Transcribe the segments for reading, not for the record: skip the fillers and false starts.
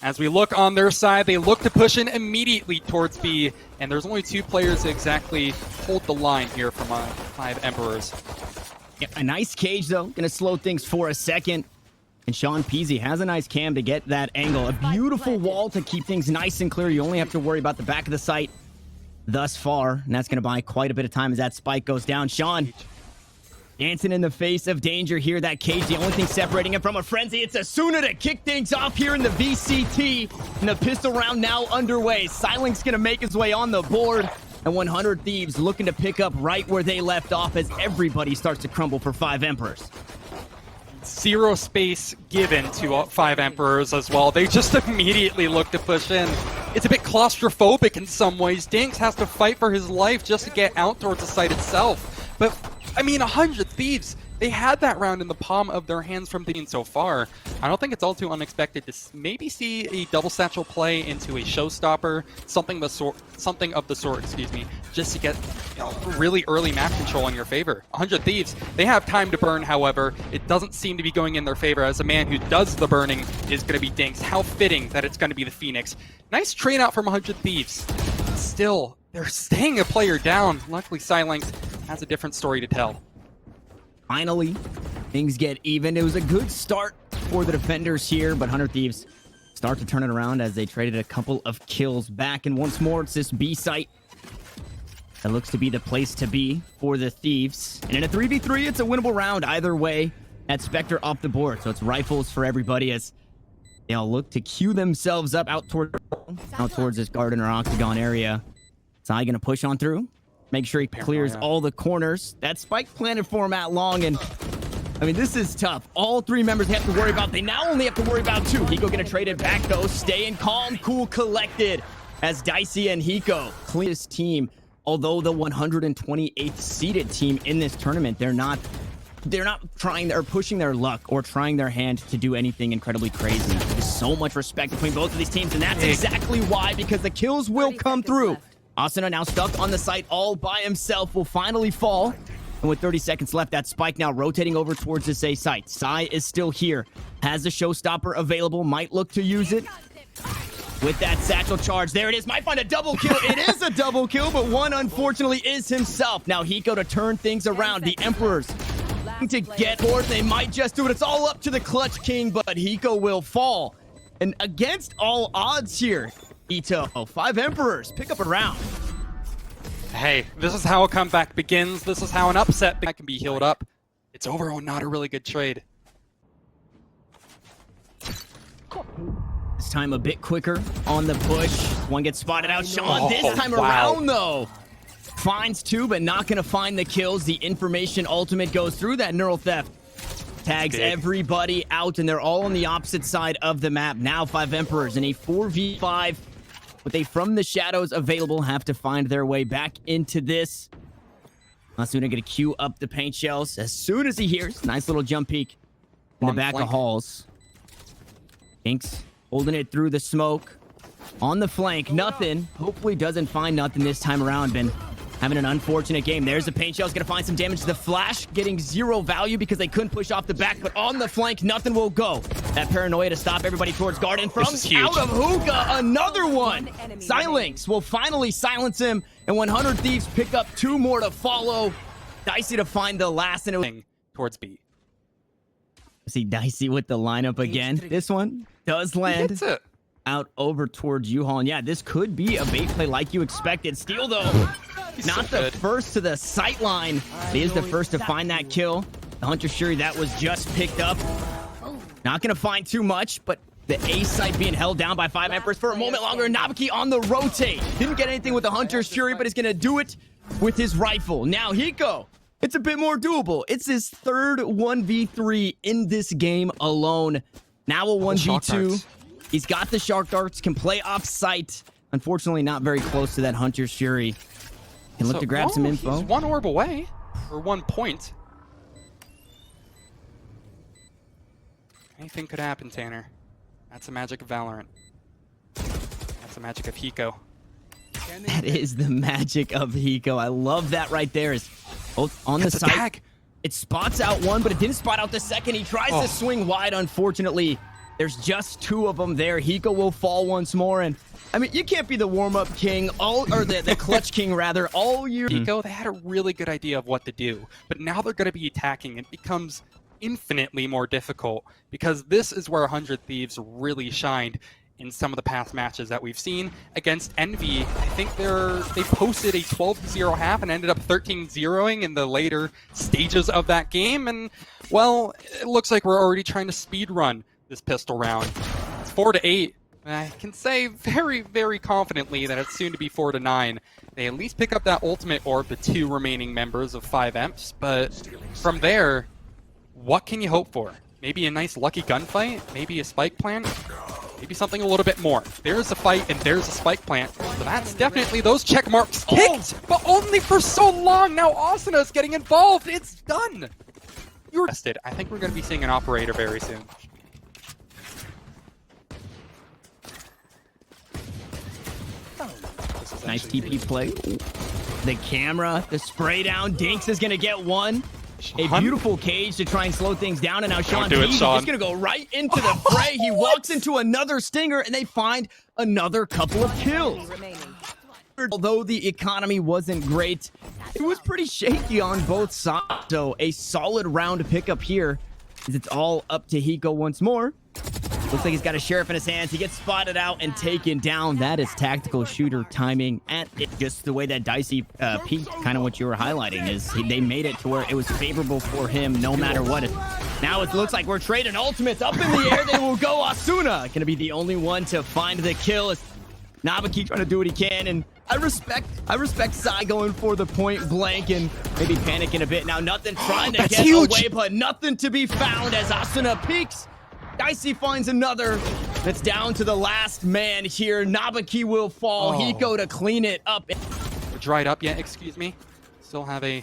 As we look on their side, they look to push in immediately towards B, and there's only 2 players to exactly hold the line here from 5 Emperors. Yeah, a nice cage, though. Gonna slow things for a second. And SEANPZ has a nice cam to get that angle. A beautiful wall to keep things nice and clear. You only have to worry about the back of the site thus far, and that's gonna buy quite a bit of time as that spike goes down. Sean dancing in the face of danger here. That cage, the only thing separating him from a frenzy. It's Asuna to kick things off here in the VCT. And the pistol round now underway. silenx gonna make his way on the board. And 100 Thieves looking to pick up right where they left off as everybody starts to crumble for 5 Emperors. 0 space given to 5 Emperors as well. They just immediately look to push in. It's a bit claustrophobic in some ways. Dinxx has to fight for his life just to get out towards the site itself. But, I mean, 100 Thieves, they had that round in the palm of their hands from being so far. I don't think it's all too unexpected to maybe see a double satchel play into a showstopper, something of the sort, excuse me, just to get really early map control in your favor. 100 Thieves, they have time to burn, however. It doesn't seem to be going in their favor, as the man who does the burning is going to be Dinxx. How fitting that it's going to be the Phoenix. Nice train out from 100 Thieves. Still, they're staying a player down. Luckily, silenx has a different story to tell. Finally, things get even. It was a good start for the defenders here, but 100 Thieves start to turn it around as they traded a couple of kills back. And once more, it's this B site that looks to be the place to be for the Thieves. And in a 3v3, it's a winnable round either way. That Spectre off the board, so it's rifles for everybody as they all look to queue themselves up out towards this garden or octagon area. Sai gonna push on through. Make sure he clears all the corners. That spike planted for him at long, and I mean, this is tough. All 3 members they have to worry about. They now only have to worry about 2. Hiko gonna trade it back, though. Staying calm, cool, collected as Dicey and Hiko clean this team. Although the 128th seeded team in this tournament, they're not trying or pushing their luck or trying their hand to do anything incredibly crazy. There's so much respect between both of these teams, and that's exactly why, because the kills will come through. Asuna now stuck on the site all by himself, will finally fall. And with 30 seconds left, that spike now rotating over towards this A site. Sai is still here, has the showstopper available, might look to use it. With that satchel charge, there it is, might find a double kill. It is a double kill, but one unfortunately is himself. Now Hiko to turn things around. The Emperors to get forward, they might just do it. It's all up to the Clutch King, but Hiko will fall. And against all odds here, Ito, 5 Emperors, pick up a round. Hey, this is how a comeback begins. This is how an upset can be healed up. It's overall not a really good trade. This time a bit quicker on the push. One gets spotted out. Sean, this time around, though, finds 2, but not going to find the kills. The information ultimate goes through that neural theft. Tags everybody out, and they're all on the opposite side of the map. Now 5 Emperors in a 4v5 with a From the Shadows available, have to find their way back into this. Asuna gonna queue up the paint shells as soon as he hears. Nice little jump peek in the back of halls. Dinxx holding it through the smoke. On the flank, Nothin hopefully doesn't find nothing this time around. Been having an unfortunate game. There's the paint shell's gonna find some damage. The flash getting 0 value because they couldn't push off the back, but on the flank, Nothin will go. That paranoia to stop everybody towards garden from out of hookah. Another one. silenx will finally silence him, and 100 Thieves pick up 2 more to follow. Dicey to find the last, and it was towards B. See Dicey with the lineup again. This one does land out over towards U-Haul. And yeah, this could be a bait play like you expected. Steal, though, not the first to the sight line. He is the first to find that kill. The Hunter Shuri, that was just picked up. Not going to find too much, but the A site being held down by 5 Emperors for a moment longer. Nabaki on the rotate. Didn't get anything with the Hunter Shuri, but he's going to do it with his rifle. Now Hiko, it's a bit more doable. It's his 3rd 1v3 in this game alone. Now a 1v2. He's got the shark darts, can play off site. Unfortunately, not very close to that Hunter Shuri. Can look to grab some info. He's 1 orb away, or 1 point. Anything could happen, Tanner. That's the magic of Valorant. That's the magic of Hiko. That is the magic of Hiko. I love that right there. Is both on the side. It spots out one, but it didn't spot out the second. He tries to swing wide. Unfortunately, There's just 2 of them there. Hiko will fall once more, and I mean, you can't be the warm-up king, or the clutch king, rather, all year. Hiko, they had a really good idea of what to do, but now they're going to be attacking. It becomes infinitely more difficult because this is where 100 Thieves really shined in some of the past matches that we've seen against Envy. I think they posted a 12-0 half and ended up 13-0ing in the later stages of that game. And, well, it looks like we're already trying to speed run this pistol round. It's 4-8. I can say very, very confidently that it's soon to be 4-9. They at least pick up that ultimate orb, the 2 remaining members of 5EMPS, but from there, what can you hope for? Maybe a nice lucky gunfight? Maybe a spike plant? Maybe something a little bit more. There's a fight and there's a spike plant. So that's definitely those check marks kicked, but only for so long. Now Asuna is getting involved. It's done. You're tested. I think we're going to be seeing an operator very soon. Nice TP play. The camera, the spray down. Dinxx is going to get one. A beautiful cage to try and slow things down, and now SEANPZ is going to go right into the fray. He walks into another stinger, and they find another couple of kills. Although the economy wasn't great, it was pretty shaky on both sides. So a solid round pickup here, as it's all up to Hiko once more. Looks like he's got a sheriff in his hands. He gets spotted out and taken down. That is tactical shooter timing. And just the way that Dicey peaked, kind of what you were highlighting, is they made it to where it was favorable for him no matter what. Now it looks like we're trading ultimates up in the air. They will go Asuna. Going to be the only one to find the kill. It's Nabaki trying to do what he can. And I respect Sai going for the point blank and maybe panicking a bit. Now Nothin trying to get away, but nothing to be found as Asuna peeks. Dicey finds another. That's down to the last man here. Nabaki will fall. Hiko to clean it up. We're dried up yet, excuse me. Still have a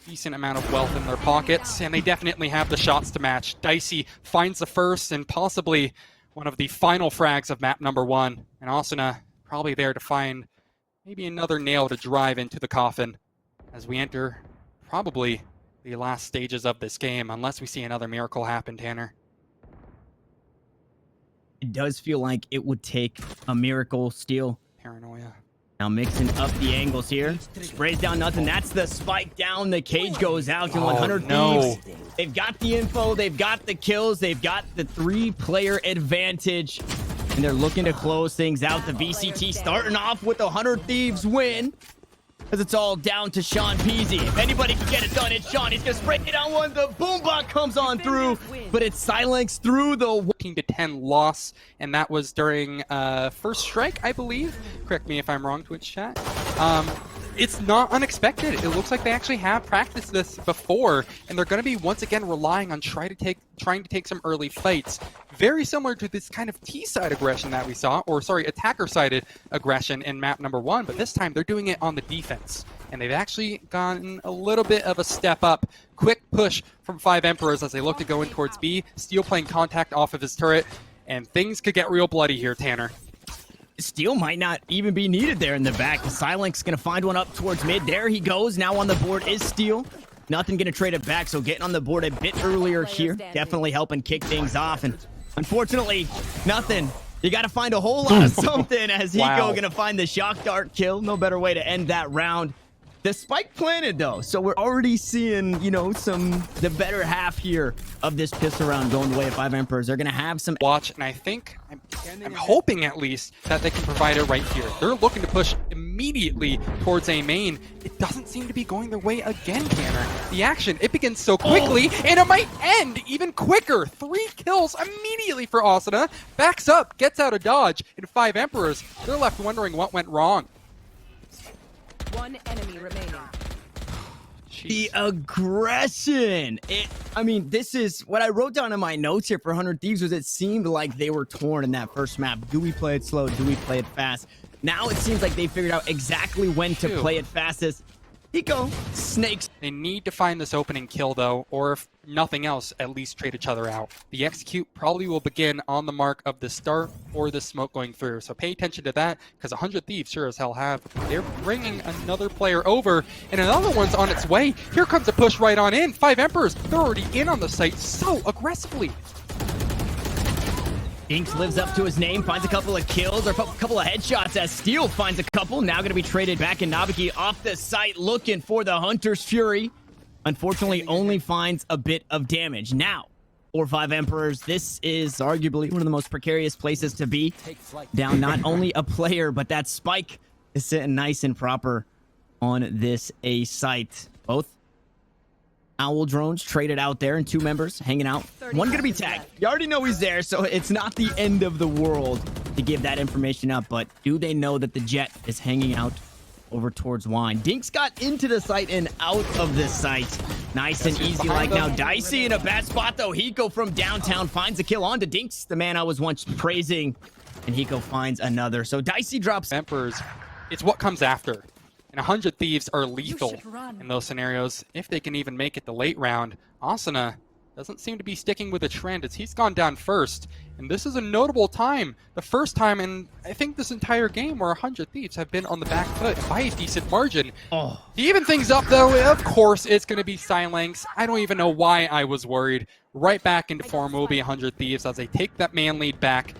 decent amount of wealth in their pockets, and they definitely have the shots to match. Dicey finds the first and possibly one of the final frags of map number 1. And Asuna probably there to find maybe another nail to drive into the coffin as we enter probably the last stages of this game, unless we see another miracle happen, Tanner. It does feel like it would take a miracle steal. Paranoia. Now mixing up the angles here. Sprays down Nothin. That's the spike down. The cage goes out to 100 Thieves. They've got the info. They've got the kills. They've got the 3-player advantage. And they're looking to close things out. The VCT starting off with a 100 Thieves win. Because it's all down to SEANPZ. If anybody can get it done, it's Sean. He's going to spray it on one. The boombot comes on through, but it's silenx through the 14-10 loss, and that was during first strike, I believe. Correct me if I'm wrong, Twitch chat. It's not unexpected. It looks like they actually have practiced this before, and they're going to be once again relying on trying to take some early fights. Very similar to this kind of T-side aggression that we saw, or sorry, attacker-sided aggression in map number 1, but this time they're doing it on the defense. And they've actually gotten a little bit of a step up. Quick push from 5 Emperors as they look to go in towards B. Steel playing contact off of his turret, and things could get real bloody here, Tanner. Steel might not even be needed there in the back. The silenx going to find one up towards mid. There he goes. Now on the board is Steel. Nothin going to trade it back, so getting on the board a bit earlier here. Definitely helping kick things off. And unfortunately, Nothin. You got to find a whole lot of something as Hiko going to find the shock dart kill. No better way to end that round. The spike planted, though, so we're already seeing, you know, the better half here of this pistol round going the way of 5 Emperors. They're going to have some watch, and I think, I'm hoping at least, that they can provide it right here. They're looking to push immediately towards A main. It doesn't seem to be going their way again, Tanner. The action, it begins so quickly, and it might end even quicker. 3 kills immediately for Asuna. Backs up, gets out of dodge, and 5 Emperors, they're left wondering what went wrong. 1 enemy remaining. The aggression. I mean, this is what I wrote down in my notes here for 100 Thieves was it seemed like they were torn in that first map. Do we play it slow? Do we play it fast? Now it seems like they figured out exactly when to play it fastest. Hiko, snakes. They need to find this opening kill, though, or if nothing else, at least trade each other out. The execute probably will begin on the mark of the start or the smoke going through. So pay attention to that, because 100 Thieves sure as hell have. They're bringing another player over, and another one's on its way. Here comes a push right on in. 5 Emperors, they're already in on the site so aggressively. Dinxx lives up to his name, finds a couple of kills, or a couple of headshots as Steel finds a couple. Now going to be traded back, and Nabaki off the site looking for the Hunter's Fury. Unfortunately, only finds a bit of damage. Now, 4-5 Emperors, this is arguably one of the most precarious places to be. Down not only a player, but that spike is sitting nice and proper on this A site. Both Owl drones traded out there, and 2 members hanging out. One gonna be tagged. You already know he's there, so it's not the end of the world to give that information up. But do they know that the Jet is hanging out over towards Wine? Dinxx got into the site and out of this site. Nice and easy like now. Dicey in a bad spot though. Hiko from downtown finds a kill onto Dinxx, the man I was once praising, and Hiko finds another. So Dicey drops. Emperors, it's what comes after. And 100 Thieves are lethal in those scenarios, if they can even make it the late round. Asuna doesn't seem to be sticking with the trend as he's gone down first. And this is a notable time. The first time in, I think, this entire game where 100 Thieves have been on the back foot by a decent margin. To even things up, though, of course, it's going to be silenx. I don't even know why I was worried. Right back into form will be 100 Thieves as they take that man lead back.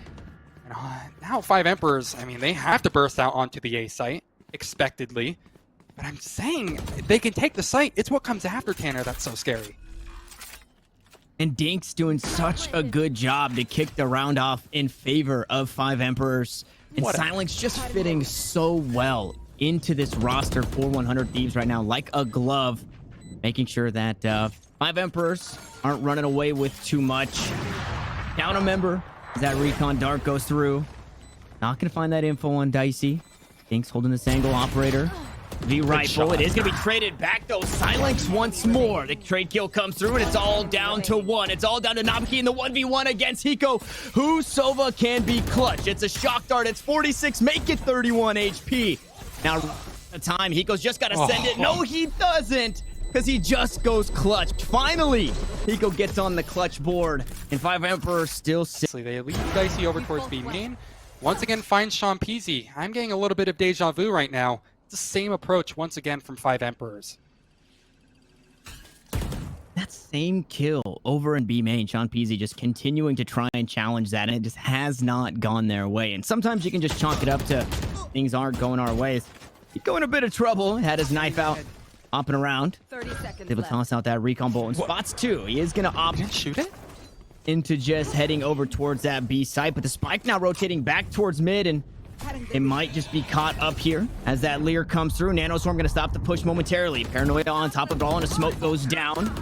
And now 5 Emperors, I mean, they have to burst out onto the A site. Expectedly, but I'm saying they can take the site. It's what comes after, Tanner, that's so scary. And Dinxx doing such a good job to kick the round off in favor of 5 Emperors. And silenx just fitting so well into this roster for 100 Thieves right now, like a glove, making sure that 5 Emperors aren't running away with too much. Down a member as that recon dart goes through. Not gonna find that info on Dicey. Dinxx holding this angle, operator. The rifle. It is going to be traded back, though. silenx once more. The trade kill comes through, and it's all down to 1. It's all down to Nabaki in the 1v1 against Hiko. Who Sova can be clutch. It's a shock dart. It's 46. Make it 31 HP. Now, the time. Hiko's just got to send it. No, he doesn't, because he just goes clutch. Finally, Hiko gets on the clutch board, and 5 Emperors still sit. They lead Dicey over towards B main. Once again, finds SEANPZ. I'm getting a little bit of deja vu right now. It's the same approach once again from 5 Emperors. That same kill over in B main, SEANPZ just continuing to try and challenge that, and it just has not gone their way. And sometimes you can just chalk it up to things aren't going our ways. He's going a bit of trouble. Had his knife out, hopping around. 30 seconds Able to toss out that recon bolt and spots 2. He is going to opt shoot it into just heading over towards that B site, but the spike now rotating back towards mid, and it might just be caught up here as that Lear comes through. Nanoswarm going to stop the push momentarily. Paranoia on top of it all, and a smoke goes down.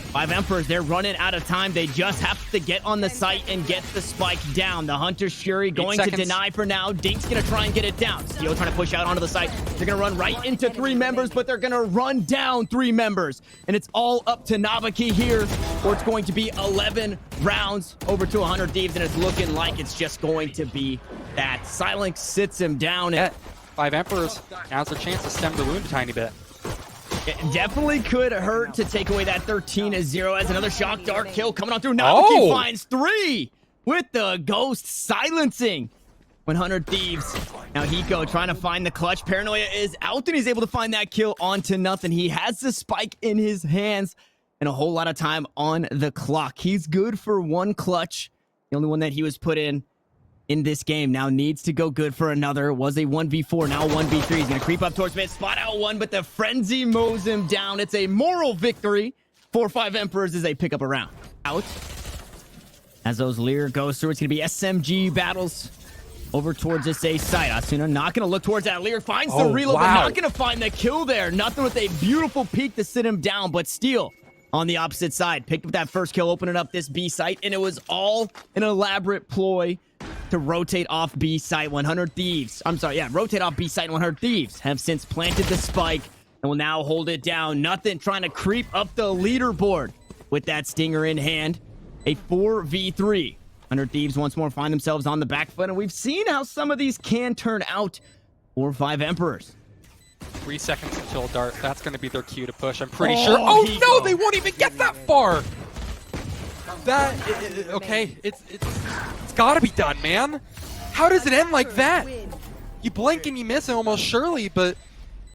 5 Emperors, they're running out of time. They just have to get on the site and get the spike down. The Hunter's Fury going to deny for now. Dinxx going to try and get it down. Steel trying to push out onto the site. They're going to run right into 3 members, but they're going to run down 3 members. And it's all up to Nabaki here, or it's going to be 11 rounds over to 100 Thieves, and it's looking like it's just going to be that. silenx sits him down. Yeah. 5 Emperors, now's their chance to stem the wound a tiny bit. It definitely could hurt to take away that 13-0 as another shock dart kill coming on through. Nabaki finds 3 with the ghost silencing 100 Thieves. Now Hiko trying to find the clutch. Paranoia is out, and he's able to find that kill onto Nothin. He has the spike in his hands and a whole lot of time on the clock. He's good for 1 clutch. The only one that he was put in this game now needs to go good for another. Was a 1v4, now 1v3. He's going to creep up towards mid, spot out 1, but the frenzy mows him down. It's a moral victory for 5 Emperors as they pick up a round. Out. As those Lear goes through, it's going to be SMG battles over towards this A site. Asuna not going to look towards that. Lear finds the reload, but not going to find the kill there. Nothin with a beautiful peek to sit him down, but Steel on the opposite side picked up that first kill, opening up this B site, and it was all an elaborate ploy to rotate off B site. 100 Thieves. I'm sorry, yeah, rotate off B site, and 100 Thieves have since planted the spike and will now hold it down. Nothin trying to creep up the leaderboard with that stinger in hand. A 4v3. 100 Thieves once more find themselves on the back foot, and we've seen how some of these can turn out for 5 Emperors. 3 seconds until dart. That's going to be their cue to push, I'm pretty sure. Oh no, they won't even get that far. Okay, it's gotta be done, man. How does it end like that? You blink and you miss it almost surely, but